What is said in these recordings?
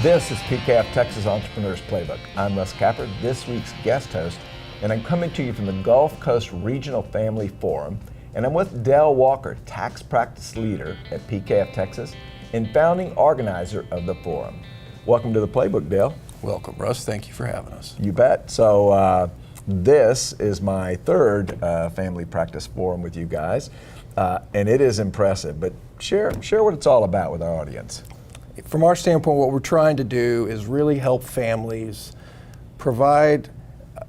This is PKF Texas Entrepreneurs Playbook. I'm Russ Capper, this week's guest host, and I'm coming to you from the Gulf Coast Regional Family Forum, and I'm with Dale Walker, tax practice leader at PKF Texas and founding organizer of the forum. Welcome to the Playbook, Dale. Welcome, Russ. Thank you for having us. You bet. So this is my third family practice forum with you guys, and it is impressive, but share what it's all about with our audience. From our standpoint, what we're trying to do is really help families provide.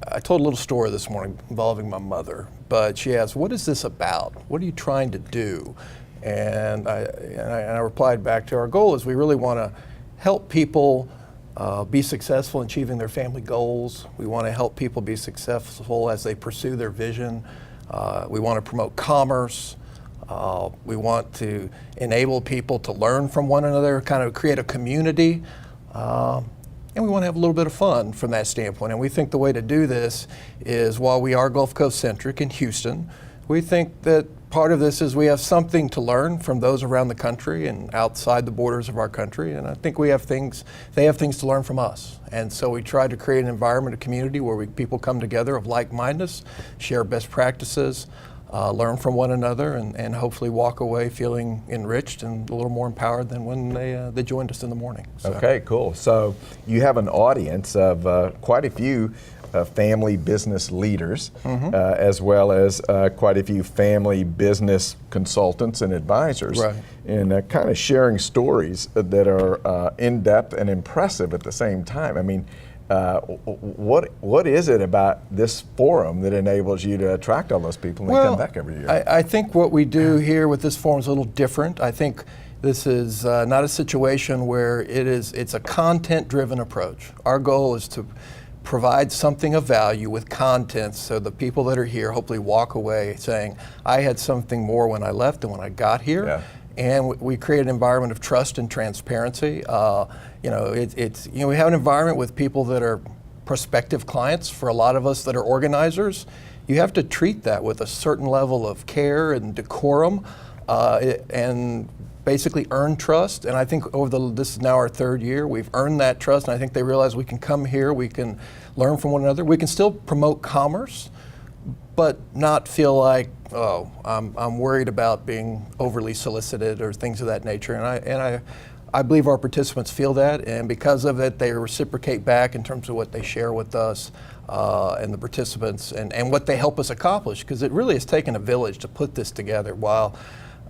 I told a little story this morning involving my mother, but she asked, what is this about? What are you trying to do? And I replied back to our goal is we really want to help people be successful in achieving their family goals. We want to help people be successful as they pursue their vision. We want to promote commerce. We want to enable people to learn from one another, kind of create a community, and we want to have a little bit of fun from that standpoint. And we think the way to do this is, while we are Gulf Coast centric in Houston, we think that part of this is we have something to learn from those around the country and outside the borders of our country, and I think they have things to learn from us. And so we try to create an environment, a community where people come together of like-mindedness, share best practices, learn from one another, and hopefully walk away feeling enriched and a little more empowered than when they joined us in the morning. So. Okay, cool. So you have an audience of quite a few family business leaders, as well as quite a few family business consultants and advisors, right. And kind of sharing stories that are in-depth and impressive at the same time. I mean, what is it about this forum that enables you to attract all those people and they come back every year? I think what we do here with this forum is a little different. I think this is not a situation where it's a content-driven approach. Our goal is to provide something of value with content so the people that are here hopefully walk away saying, I had something more when I left than when I got here. Yeah. And we create an environment of trust and transparency. We have an environment with people that are prospective clients. For a lot of us that are organizers, you have to treat that with a certain level of care and decorum, and basically earn trust. And I think this is now our third year, we've earned that trust, and I think they realize we can come here, we can learn from one another, we can still promote commerce, but not feel like, oh, I'm worried about being overly solicited or things of that nature. And I believe our participants feel that, and because of it, they reciprocate back in terms of what they share with us and the participants and what they help us accomplish, because it really has taken a village to put this together. While,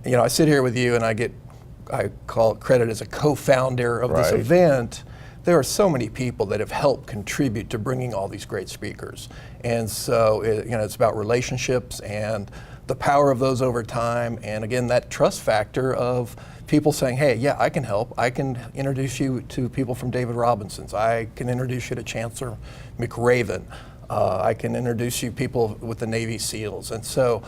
I sit here with you and I call it credit as a co-founder of this event, there are so many people that have helped contribute to bringing all these great speakers. And so, it's about relationships and the power of those over time. And again, that trust factor of people saying, hey, yeah, I can help. I can introduce you to people from David Robinson's. I can introduce you to Chancellor McRaven. I can introduce you people with the Navy SEALs. And so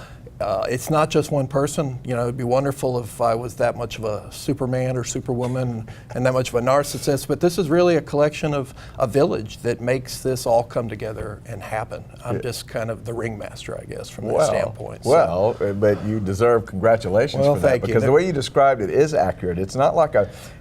it's not just one person. It'd be wonderful if I was that much of a Superman or Superwoman and that much of a narcissist, but this is really a collection of a village that makes this all come together and happen. I'm just kind of the ringmaster, I guess, from that standpoint. Well, but you deserve congratulations for that. Thank you. Because the way you described it is accurate. It's not like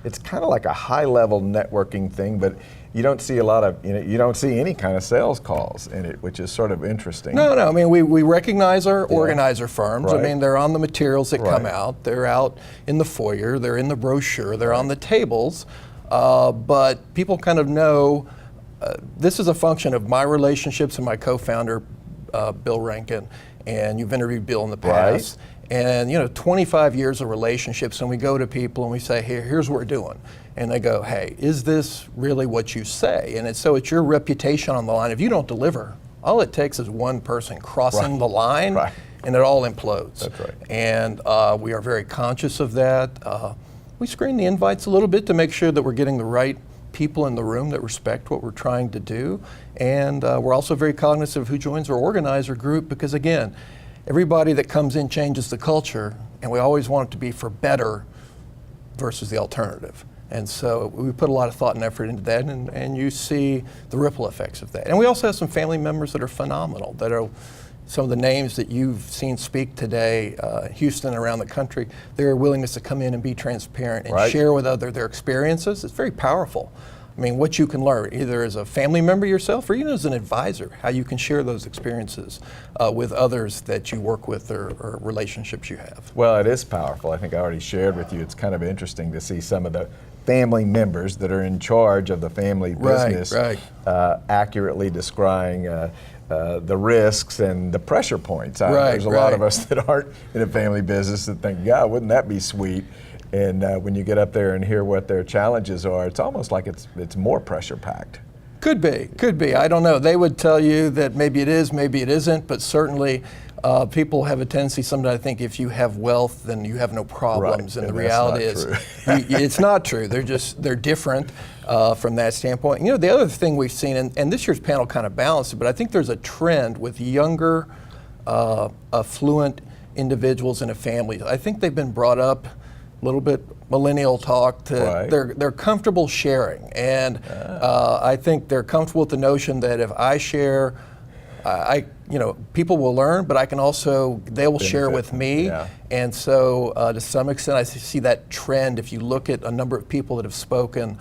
it's kind of like a high-level networking thing, but you don't see a lot of, you don't see any kind of sales calls in it, which is sort of interesting. No. I mean, we recognize our organizer firms. Right. I mean, they're on the materials that come out. They're out in the foyer. They're in the brochure. They're on the tables. But people kind of know this is a function of my relationships and my co-founder, Bill Rankin. And you've interviewed Bill in the past. Right. And 25 years of relationships, and we go to people and we say, here's what we're doing. And they go, hey, is this really what you say? And it's your reputation on the line. If you don't deliver, all it takes is one person crossing the line, and it all implodes. That's right. And we are very conscious of that. We screen the invites a little bit to make sure that we're getting the right people in the room that respect what we're trying to do. And we're also very cognizant of who joins our organizer group, because again, everybody that comes in changes the culture, and we always want it to be for better versus the alternative. And so we put a lot of thought and effort into that, and you see the ripple effects of that. And we also have some family members that are phenomenal, that are some of the names that you've seen speak today, Houston, around the country. Their willingness to come in and be transparent and share with others their experiences. It's very powerful. I mean, what you can learn, either as a family member yourself or even as an advisor, how you can share those experiences with others that you work with or relationships you have. Well, it is powerful. I think I already shared with you. It's kind of interesting to see some of the family members that are in charge of the family business accurately describing the risks and the pressure points. There's a lot of us that aren't in a family business that think, God, wouldn't that be sweet? And when you get up there and hear what their challenges are, it's almost like it's more pressure packed. Could be. I don't know. They would tell you that maybe it is, maybe it isn't, but certainly people have a tendency sometimes to think if you have wealth, then you have no problems. Right. And the reality is, it's not true. They're different from that standpoint. You know, the other thing we've seen, and this year's panel kind of balanced it, but I think there's a trend with younger, affluent individuals in a family. I think they've been brought up a little bit millennial talk to they're comfortable sharing, and I think they're comfortable with the notion that if I share, people will learn, but I can also, they will share with me. And so to some extent I see that trend. If you look at a number of people that have spoken,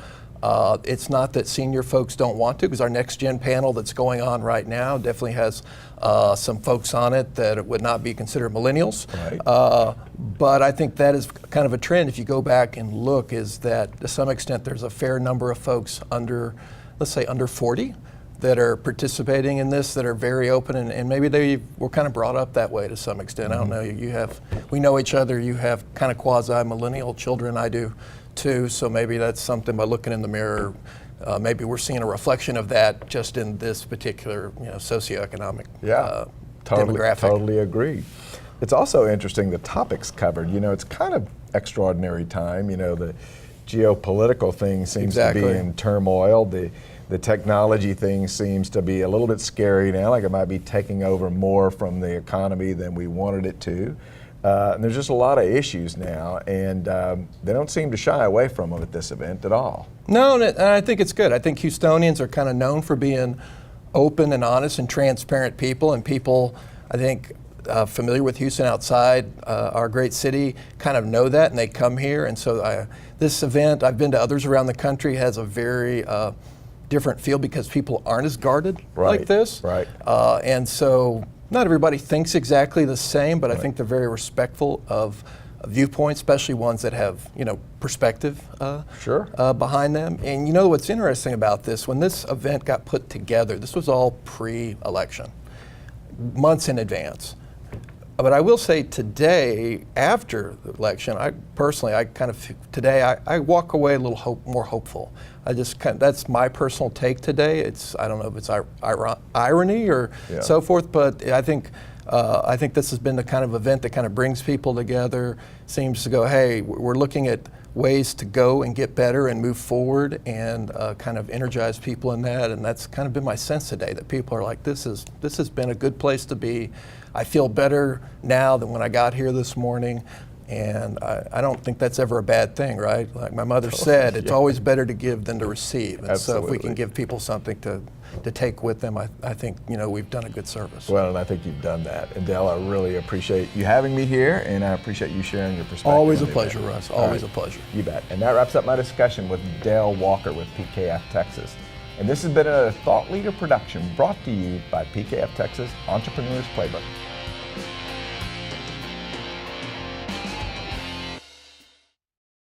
it's not that senior folks don't want to, because our next gen panel that's going on right now definitely has some folks on it that would not be considered millennials. But I think that is kind of a trend, if you go back and look, is that to some extent there's a fair number of folks under, let's say under 40, that are participating in this, that are very open, and maybe they were kind of brought up that way to some extent. I don't know, we know each other, you have kind of quasi-millennial children, I do too, so maybe that's something by looking in the mirror, maybe we're seeing a reflection of that just in this particular socioeconomic demographic. Totally agree. It's also interesting the topics covered. It's kind of extraordinary time. The geopolitical thing seems to be in turmoil. The technology thing seems to be a little bit scary now, like it might be taking over more from the economy than we wanted it to. And there's just a lot of issues now, and they don't seem to shy away from them at this event at all. No, and I think it's good. I think Houstonians are kind of known for being open and honest and transparent people, and people, I think, familiar with Houston outside our great city kind of know that, and they come here. And so this event, I've been to others around the country, has a very different feel because people aren't as guarded like this. And so not everybody thinks exactly the same, but I think they're very respectful of viewpoints, especially ones that have perspective behind them. And what's interesting about this, when this event got put together, this was all pre-election, months in advance. But I will say today, after the election, I walk away a little more hopeful. That's my personal take today. I don't know if it's irony or so forth, but I think this has been the kind of event that kind of brings people together, seems to go, hey, we're looking at ways to go and get better and move forward, and kind of energize people in that. And that's kind of been my sense today, that people are like, this has been a good place to be. I feel better now than when I got here this morning. And I don't think that's ever a bad thing, right? Like my mother said, it's always better to give than to receive. And so if we can give people something to take with them, I think we've done a good service. Well, and I think you've done that. And Dale, I really appreciate you having me here, and I appreciate you sharing your perspective. Always a pleasure, Russ. Always a pleasure. You bet. And that wraps up my discussion with Dale Walker with PKF Texas. And this has been a Thought Leader production brought to you by PKF Texas Entrepreneurs Playbook.